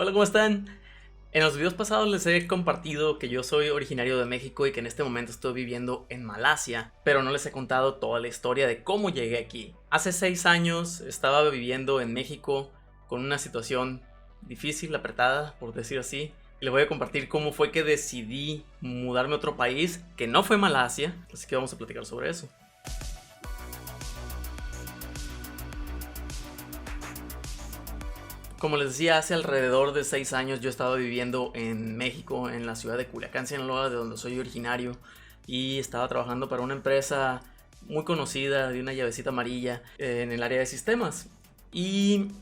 Hola, ¿cómo están? En los videos pasados les he compartido que yo soy originario de México y que en este momento estoy viviendo en Malasia, pero no les he contado toda la historia de cómo llegué aquí. Hace 6 años estaba viviendo en México con una situación difícil, apretada, por decir así. Y les voy a compartir cómo fue que decidí mudarme a otro país que no fue Malasia, así que vamos a platicar sobre eso. Como les decía, hace alrededor de 6 años yo estaba viviendo en México, en la ciudad de Culiacán, Sinaloa, de donde soy originario, y estaba trabajando para una empresa muy conocida de una llavecita amarilla en el área de sistemas. Y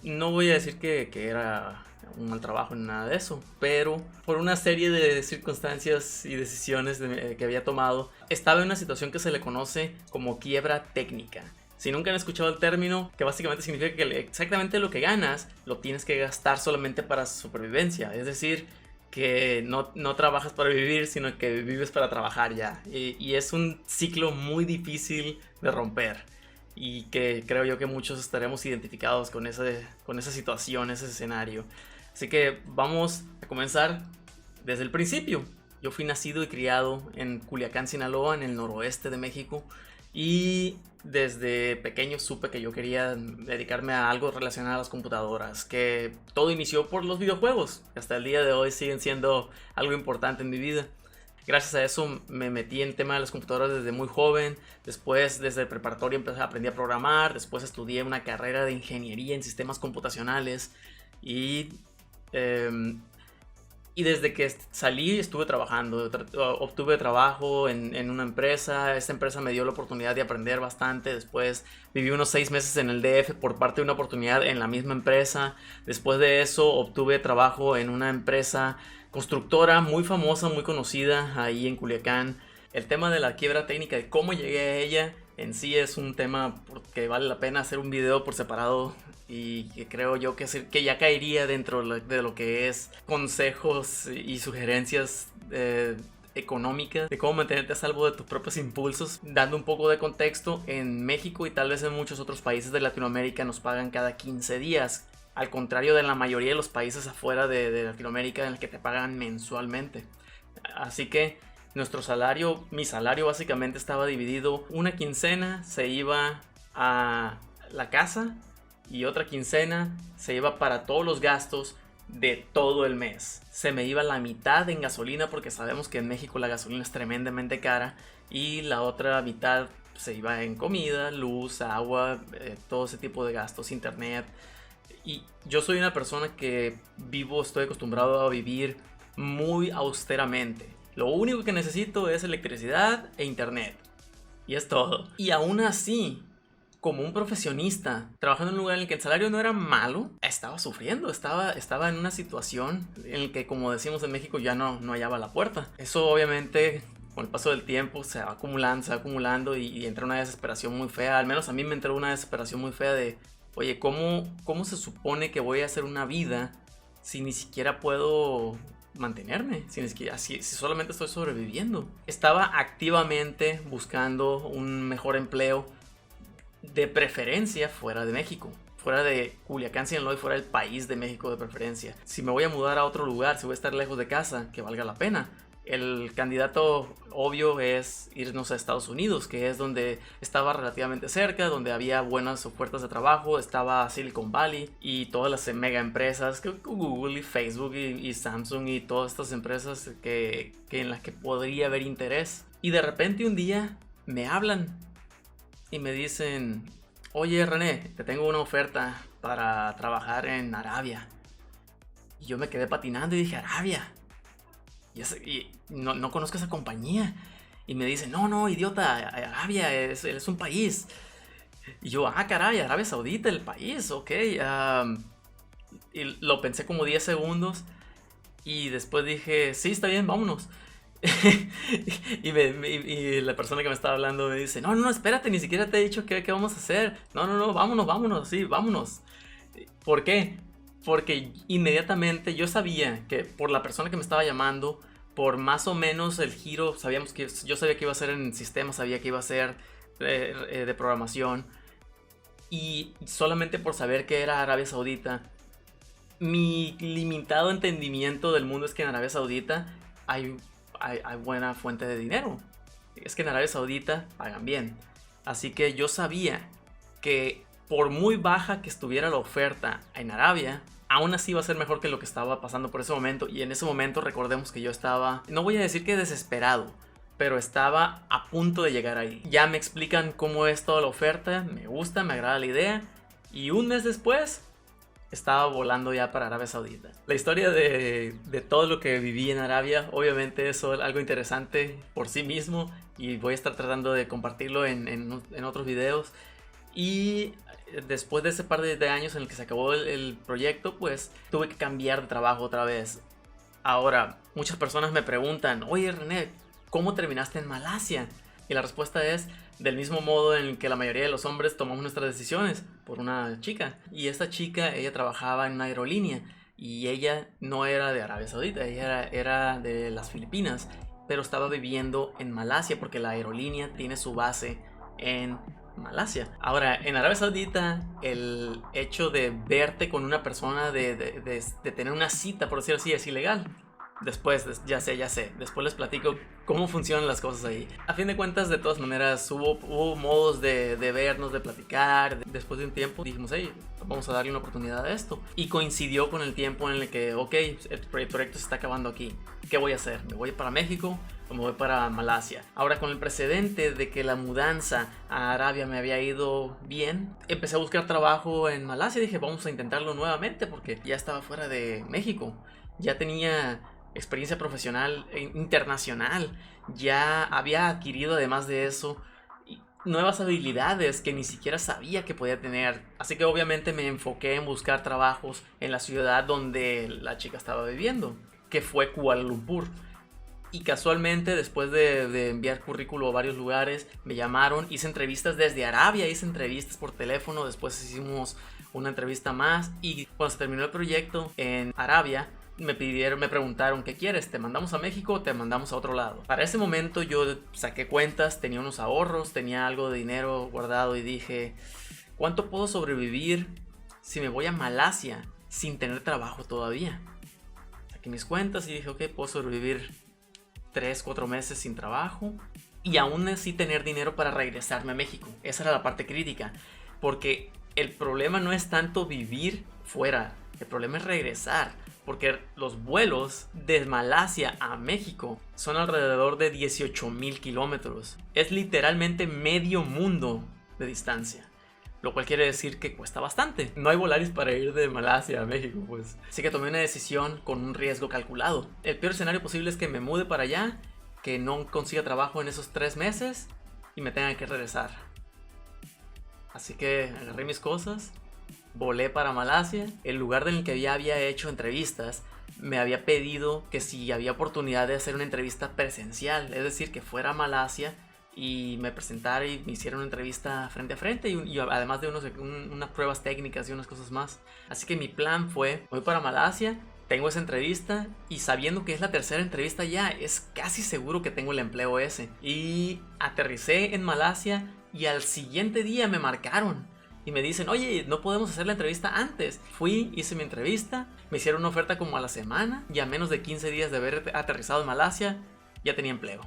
no voy a decir que era un mal trabajo ni nada de eso, pero por una serie de circunstancias y decisiones que había tomado, estaba en una situación que se le conoce como quiebra técnica. Si nunca han escuchado el término, que básicamente significa que exactamente lo que ganas lo tienes que gastar solamente para supervivencia. Es decir, que no trabajas para vivir, sino que vives para trabajar ya. Y es un ciclo muy difícil de romper. Y que creo yo que muchos estaremos identificados con esa situación, ese escenario. Así que vamos a comenzar desde el principio. Yo fui nacido y criado en Culiacán, Sinaloa, en el noroeste de México. Y desde pequeño supe que yo quería dedicarme a algo relacionado a las computadoras, que todo inició por los videojuegos, que hasta el día de hoy siguen siendo algo importante en mi vida. Gracias a eso me metí en el tema de las computadoras desde muy joven. Después, desde preparatoria, aprendí a programar. Después estudié una carrera de ingeniería en sistemas computacionales. Y y desde que salí estuve trabajando, obtuve trabajo en una empresa. Esta empresa me dio la oportunidad de aprender bastante. Después viví unos 6 meses en el DF por parte de una oportunidad en la misma empresa. Después de eso obtuve trabajo en una empresa constructora muy famosa, muy conocida ahí en Culiacán. El tema de la quiebra técnica, de cómo llegué a ella, en sí es un tema que vale la pena hacer un video por separado, y que creo yo que ya caería dentro de lo que es consejos y sugerencias económicas de cómo mantenerte a salvo de tus propios impulsos. Dando un poco de contexto, en México y tal vez en muchos otros países de Latinoamérica nos pagan cada 15 días, al contrario de la mayoría de los países afuera de Latinoamérica, en el que te pagan mensualmente. Así que mi salario básicamente estaba dividido: una quincena se iba a la casa y otra quincena se iba para todos los gastos de todo el mes. Se me iba la mitad en gasolina, porque sabemos que en México la gasolina es tremendamente cara, y la otra mitad se iba en comida, luz, agua, todo ese tipo de gastos, internet. Y yo soy una persona que estoy acostumbrado a vivir muy austeramente. Lo único que necesito es electricidad e internet, y es todo. Y aún así, como un profesionista, trabajando en un lugar en el que el salario no era malo, estaba sufriendo, estaba en una situación en la que, como decimos en México, ya no hallaba la puerta. Eso obviamente con el paso del tiempo se va acumulando y entra una desesperación muy fea. Al menos a mí me entró una desesperación muy fea de, oye, ¿cómo se supone que voy a hacer una vida si ni siquiera puedo mantenerme, si solamente estoy sobreviviendo? Estaba activamente buscando un mejor empleo, de preferencia fuera de México, fuera de Culiacán, Sinaloa, y fuera del país de México de preferencia. Si me voy a mudar a otro lugar, si voy a estar lejos de casa, que valga la pena. El candidato obvio es irnos a Estados Unidos, que es donde estaba relativamente cerca, donde había buenas ofertas de trabajo. Estaba Silicon Valley y todas las mega empresas, Google y Facebook y Samsung y todas estas empresas en las que podría haber interés. Y de repente un día me hablan y me dicen: oye, René, te tengo una oferta para trabajar en Arabia. Y yo me quedé patinando y dije: Arabia. Y no conozco esa compañía. Y me dicen: no, idiota, Arabia es un país. Y yo: caray, Arabia Saudita, el país, ok. Y lo pensé como 10 segundos. Y después dije: sí, está bien, vámonos. y la persona que me estaba hablando me dice: no, espérate, ni siquiera te he dicho qué vamos a hacer. No, vámonos, sí, vámonos. ¿Por qué? Porque inmediatamente yo sabía que por la persona que me estaba llamando, por más o menos el giro, yo sabía que iba a ser en sistemas, sabía que iba a ser de programación. Y solamente por saber que era Arabia Saudita, Mi limitado entendimiento del mundo es que en Arabia Saudita hay, hay buena fuente de dinero. Es que en Arabia Saudita pagan bien. Así que yo sabía que por muy baja que estuviera la oferta en Arabia, aún así iba a ser mejor que lo que estaba pasando por ese momento. Y en ese momento recordemos que yo estaba, no voy a decir que desesperado, pero estaba a punto de llegar ahí. Ya me explican cómo es toda la oferta, me gusta, me agrada la idea. Y un mes después estaba volando ya para Arabia Saudita. La historia de todo lo que viví en Arabia, obviamente es algo interesante por sí mismo y voy a estar tratando de compartirlo en otros videos. Y después de ese par de años en el que se acabó el proyecto, pues tuve que cambiar de trabajo otra vez. Ahora, muchas personas me preguntan, oye René, ¿cómo terminaste en Malasia? Y la respuesta es, del mismo modo en el que la mayoría de los hombres tomamos nuestras decisiones, por una chica. Y esta chica, ella trabajaba en una aerolínea y ella no era de Arabia Saudita, ella era de las Filipinas, pero estaba viviendo en Malasia porque la aerolínea tiene su base en Malasia. Ahora, en Arabia Saudita, el hecho de verte con una persona, de tener una cita, por decirlo así, es ilegal. Después, ya sé. Después les platico cómo funcionan las cosas ahí. A fin de cuentas, de todas maneras, hubo modos de vernos, de platicar. Después de un tiempo dijimos, hey, vamos a darle una oportunidad a esto. Y coincidió con el tiempo en el que, ok, el proyecto se está acabando aquí. ¿Qué voy a hacer? ¿Me voy para México o me voy para Malasia? Ahora, con el precedente de que la mudanza a Arabia me había ido bien, empecé a buscar trabajo en Malasia. Dije, vamos a intentarlo nuevamente porque ya estaba fuera de México. Ya tenía experiencia profesional internacional, ya había adquirido además de eso nuevas habilidades que ni siquiera sabía que podía tener. Así que obviamente me enfoqué en buscar trabajos en la ciudad donde la chica estaba viviendo, que fue Kuala Lumpur. Y casualmente, después de enviar currículo a varios lugares, me llamaron, hice entrevistas desde Arabia, hice entrevistas por teléfono, después hicimos una entrevista más y cuando se terminó el proyecto en Arabia, me preguntaron, ¿qué quieres? ¿Te mandamos a México o te mandamos a otro lado? Para ese momento yo saqué cuentas, tenía unos ahorros, tenía algo de dinero guardado y dije, ¿cuánto puedo sobrevivir si me voy a Malasia sin tener trabajo todavía? Saqué mis cuentas y dije, ok, puedo sobrevivir 3-4 meses sin trabajo y aún así tener dinero para regresarme a México. Esa era la parte crítica, porque el problema no es tanto vivir fuera, el problema es regresar. Porque los vuelos de Malasia a México son alrededor de 18,000 kilómetros. Es literalmente medio mundo de distancia. Lo cual quiere decir que cuesta bastante. No hay Volaris para ir de Malasia a México, pues. Así que tomé una decisión con un riesgo calculado. El peor escenario posible es que me mude para allá, que no consiga trabajo en esos 3 meses y me tenga que regresar. Así que agarré mis cosas, volé para Malasia. El lugar en el que ya había hecho entrevistas me había pedido que si había oportunidad de hacer una entrevista presencial, es decir, que fuera a Malasia y me presentara y me hiciera una entrevista frente a frente y además de unas pruebas técnicas y unas cosas más. Así que mi plan fue, voy para Malasia, tengo esa entrevista y sabiendo que es la tercera entrevista ya, es casi seguro que tengo el empleo ese. Y aterricé en Malasia y al siguiente día me marcaron. Y me dicen, oye, no podemos hacer la entrevista antes. Fui, hice mi entrevista, me hicieron una oferta como a la semana y a menos de 15 días de haber aterrizado en Malasia, ya tenía empleo.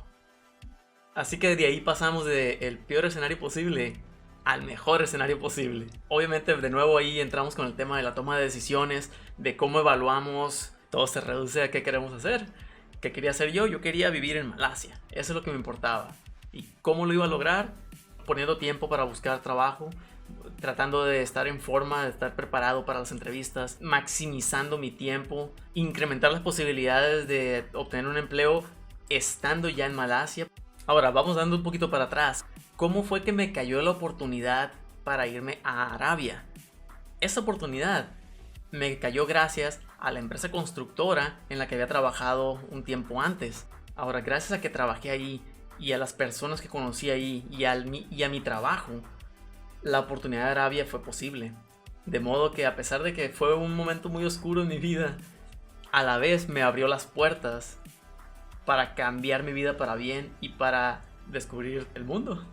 Así que de ahí pasamos del peor escenario posible al mejor escenario posible. Obviamente de nuevo ahí entramos con el tema de la toma de decisiones, de cómo evaluamos, todo se reduce a qué queremos hacer. ¿Qué quería hacer yo? Yo quería vivir en Malasia, eso es lo que me importaba. ¿Y cómo lo iba a lograr? Poniendo tiempo para buscar trabajo, tratando de estar en forma, de estar preparado para las entrevistas, maximizando mi tiempo, incrementar las posibilidades de obtener un empleo estando ya en Malasia. Ahora, vamos dando un poquito para atrás. ¿Cómo fue que me cayó la oportunidad para irme a Arabia? Esa oportunidad me cayó gracias a la empresa constructora en la que había trabajado un tiempo antes. Ahora, gracias a que trabajé ahí y a las personas que conocí ahí y a mi trabajo, la oportunidad de Arabia fue posible. De modo que a pesar de que fue un momento muy oscuro en mi vida, a la vez me abrió las puertas para cambiar mi vida para bien y para descubrir el mundo.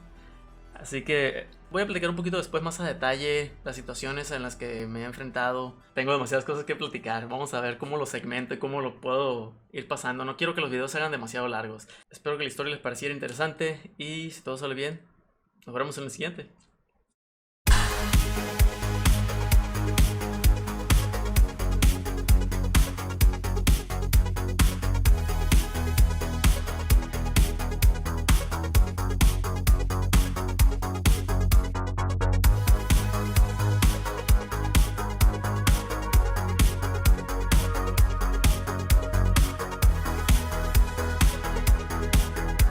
Así que Voy a platicar un poquito después más a detalle las situaciones en las que me he enfrentado. Tengo demasiadas cosas que platicar. Vamos a ver cómo lo segmento y cómo lo puedo ir pasando. No quiero que los videos se hagan demasiado largos. Espero que la historia les pareciera interesante y si todo sale bien, nos veremos en el siguiente.